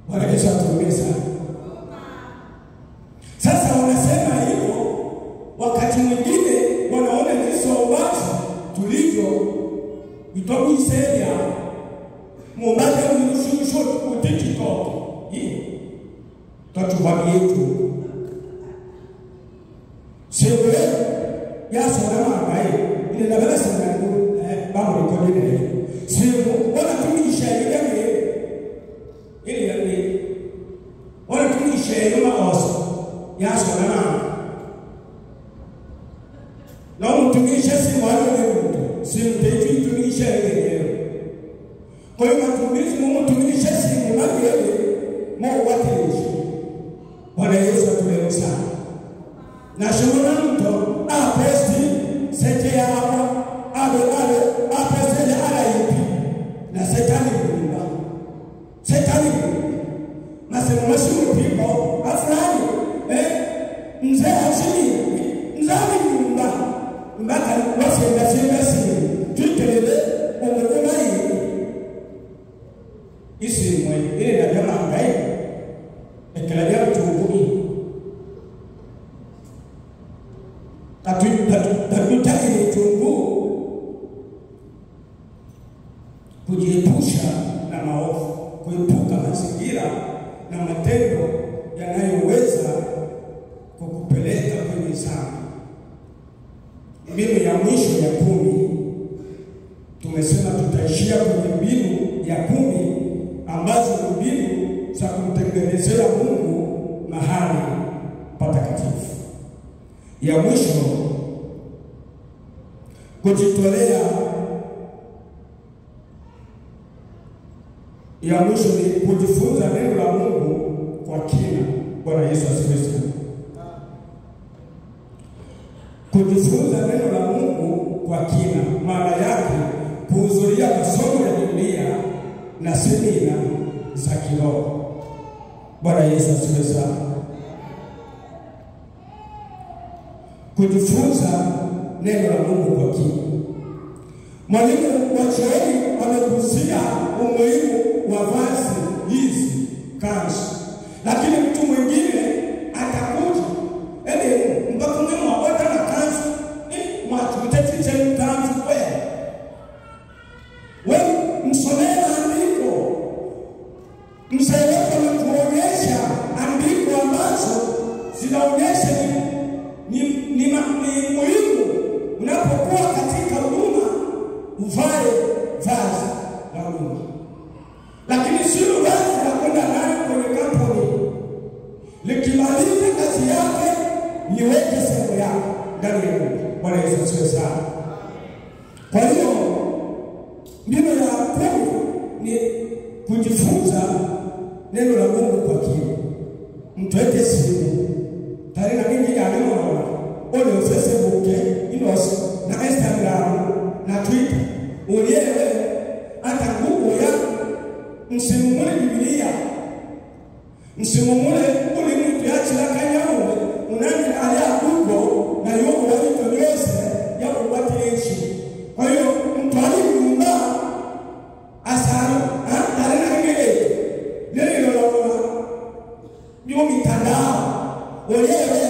Bwana Yesu atuhurumie sana. Sasa wanasema hivyo wakati mwingine wanaona hizo watu tulivyo itobu iseya mumbaka mnushusho kutikitoko hii tatuwa yetu Sio ya sona magai ile na bala sana ku ba mo ko ni sio wala tumisha ile wala tumisha kama oso ya sona na mtumisha si wale si mteji tumisha ile kwa hiyo mtumisha si mmoja mo watu Bwana Yesu atuelewe sana. Na shomona mto apesti sete ya hapa apesti ya ala ipi na setani kulimba na sema masimu pipo afrani mzee hachini mzami kulimba mbaka wafenda tuitelele umekuna isi mwe ile na jamaa ngai ekelalia mtuhuni tatutaki ni chungu kujiepusha na maovu, kuepuka mazingira na matendo yanayoweza kukupeleka kwenye dhambi. Mbinu ya mwisho ya 10 tumesema tutaishia kwenye mbinu ya 10 ambazo ni mbinu za kumtengenezea Mungu mahali patakatifu. Ya mwisho kujitolea, ya mwisho ni kujifunza neno la Mungu kwa kina. Bwana Yesu asifiwe. Kujifunza neno la Mungu kwa kina maana yake kuhudhuria masomo ya Biblia na semina za kiroho. Bwana Yesu asifiwe. Kujifunza neno la Mungu kwa kina. Mwalimu wa chuoni amegusia umuhimu wa vazi hizi kanzu, lakini mtu mwingine atakuja mpaka mimi wapata na kanzu mwatutetiche kanzu wewe msomea andiko msaidie kuonyesha andiko ambazo zinaonyesha ni muhimu unapokuwa katika huduma uvae vazi la huduma, lakini sio vazi la kwenda nayo kwenye kampuni likimaliza kazi yake niweke sehemu yake ndani ya Mungu. Bwana Yesu asifiwe sana. Kwa hiyo mbinu ya 10 ni kujifunza neno la Mungu kwa kina. Mtuweke simu tarehe na mingi ya neno ole Facebook na Instagram na Twitter ulielewe hata Google ya msimumule Biblia msimumule ule mtu achila kanyawe unani ala Google na yogo walitonyesha ya kuwateleshi. Kwa hiyo mtu alimuumba asali tarehe na mingi leo ndio mitandao ulielewe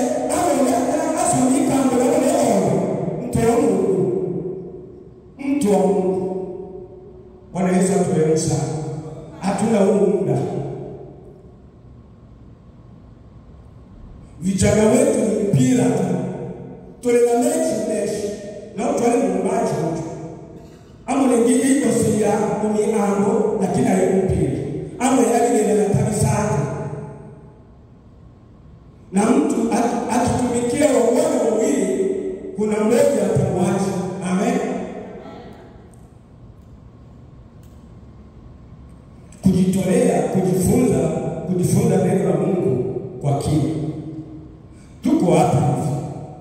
mtu wa Mungu. Bwana Yesu atuelewe sana. Hatuna muda. Vijana wetu ni mpira tu. Tulina mechi na utwali mbaji mtu. Amo ngiki iko siya umiango lakini hayo mpira. Amo yale ile nataka sana. Na mtu akitumikia wao wawili kuna mmoja atamwacha. Amen. Kujitolea kujifunza neno la Mungu kwa kina. Tuko hapa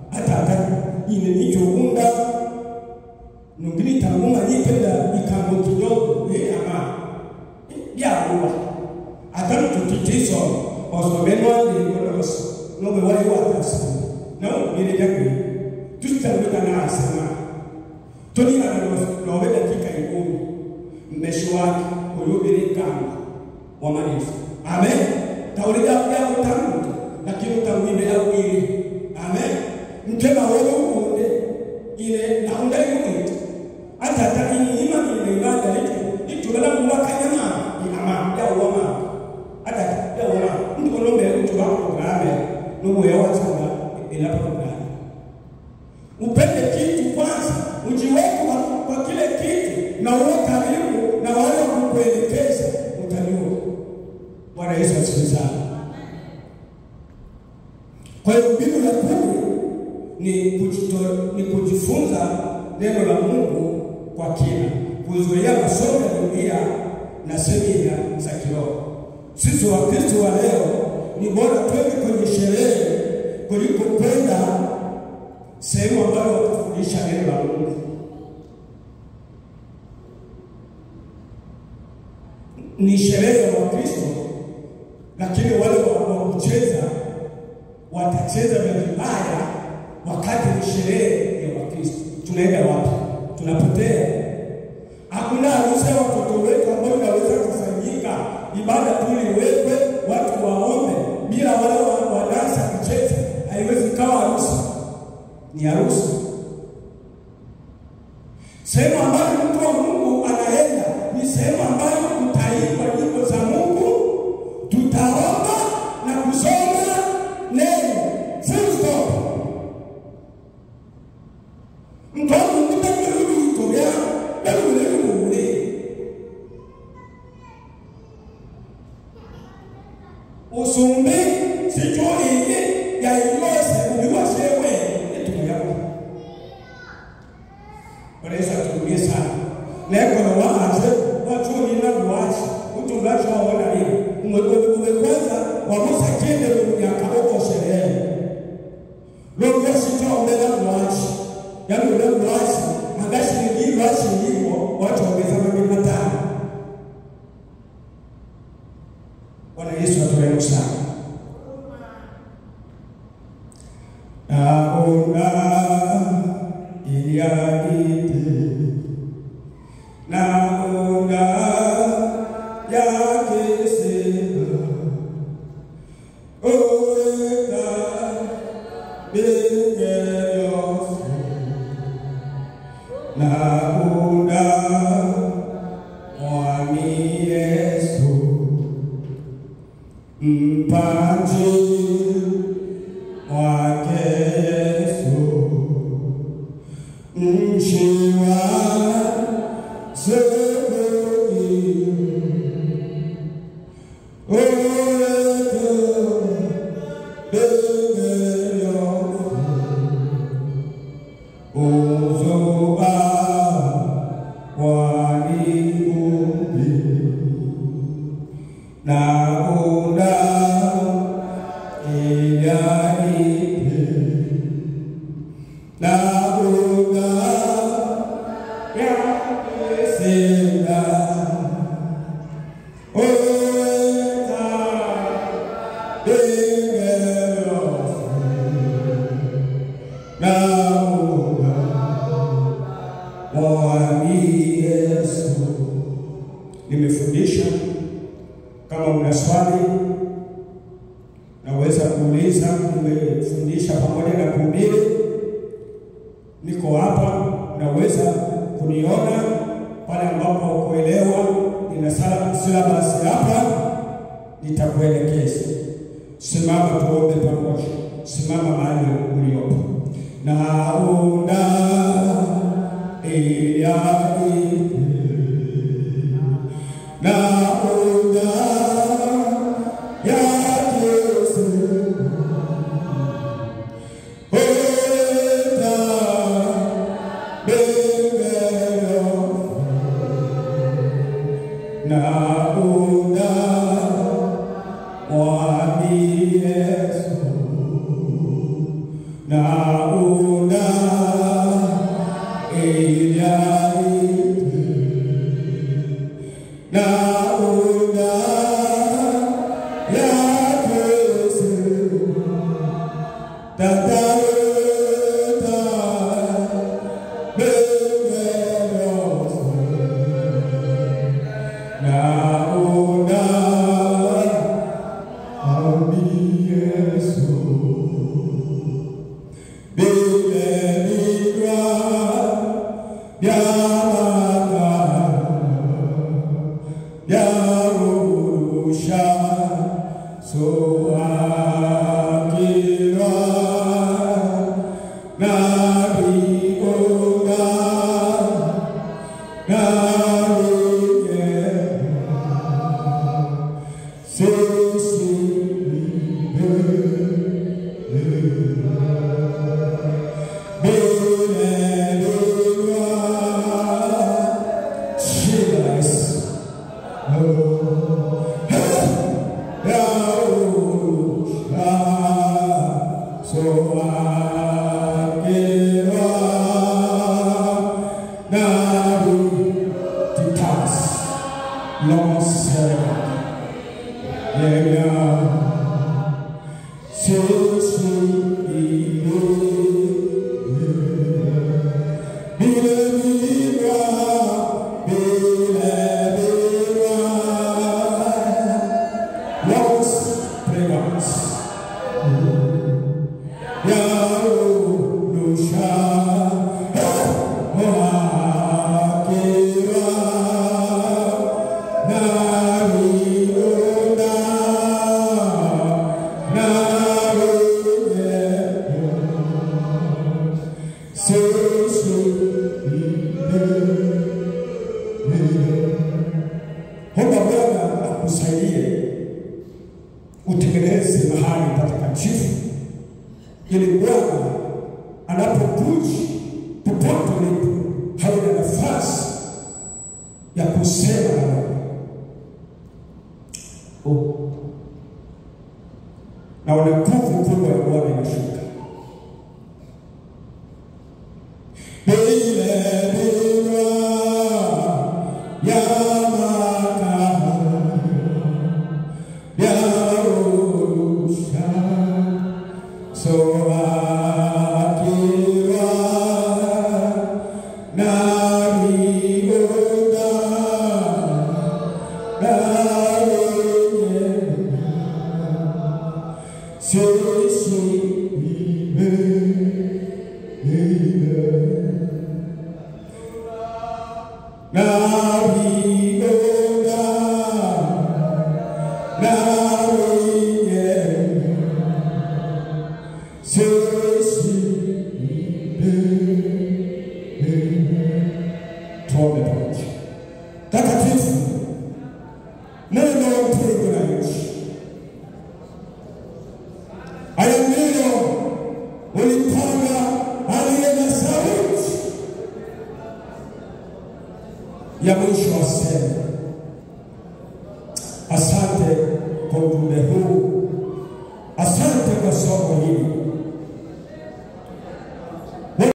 hata ine nichounda nungini tanguma nipenda ikambo kidogo ama ya huwa atano tutitizo osomenwa ni no me wale watasi no ile yake tusitamika na sana toni na wabeda dakika 10 mmeshwaki uyubiri kama wa manisa. Amen. Taulida ya utamu lakini utamwime au ili. Amen. Mtema wewe ukunde ile na undai mtu hata takini imani ile ibada litu bala mwaka nyama ni ama ya uama hata ya uama mtu kolombe mtu wako ngame nubo ya watu ila programu Bwana Yesu asifiwe sana. Kwa hiyo mbinu ya pili ni kujifunza neno la Mungu kwa kina, kuzuia masomo ya dunia na semina za kiroho. Sisi Wakristo wa leo ni bora twende kwenye sherehe kuliko kwenda sehemu ambayo watafundisha neno la Mungu. Ni sherehe ya Wakristo, lakini wale wa kucheza watacheza vibaya wakati ni sherehe ya Wakristo. Tunaenda wapi? Tunapotea. Hakuna harusi ya watoto wetu ambayo inaweza kufanyika ibada tu iwekwe watu waombe bila wale wadansa kucheza. Haiwezi kawa harusi. Ni harusi. Sehemu ambayo mtu wa Mungu anaenda ni sehemu ambayo utaimba nyimbo za Mungu, tutaomba na kusoma neno. Full stop. Mtu wa Mungu ndio kutoa usumbi sijui ya ilose uliwashewe etu yako. Wanaweza kutumia sana. Leko na waache watu ni waache utungacho waona hivi. Umekwanza wamusa kende ya kaboko sherehe. Leo sitao mbele waache. Yaani ule waache magashi ni waache hivyo watu wamesema ni matano. Bwana Yesu atuelewe sana. Naona iliadite, naona yakisema, oeka bingeyose, naona mwami Yesu, mpaji wake Yesu, mshiwa seboi, oeto bengeyo, uzoba waliumbi, naunda nimefundisha. Kama una swali naweza kuuliza. Nimefundisha pamoja na kuhubiri, niko hapa, naweza kuniona pale ambapo kuelewa nina syllabus hapa, nitakuelekeza. Simama tuombe pamoja. Simama mahali uliopo. Naona naona yakisema, oeta bengeyo, naona mwami Yesu, naona naona yakisema, tataeta bengeyo, naona mwami Yesu, bile migra Yarusha Soakira Nariona Narige utengeneze mahali patakatifu ili Bwana anapokuja popote ulipo hauna nafasi ya kusema na wewe. Na wana nguvu kubwa ya Bwana inashuka. Ya mwisho asema, asante kwa ujumbe huu, asante kwa somo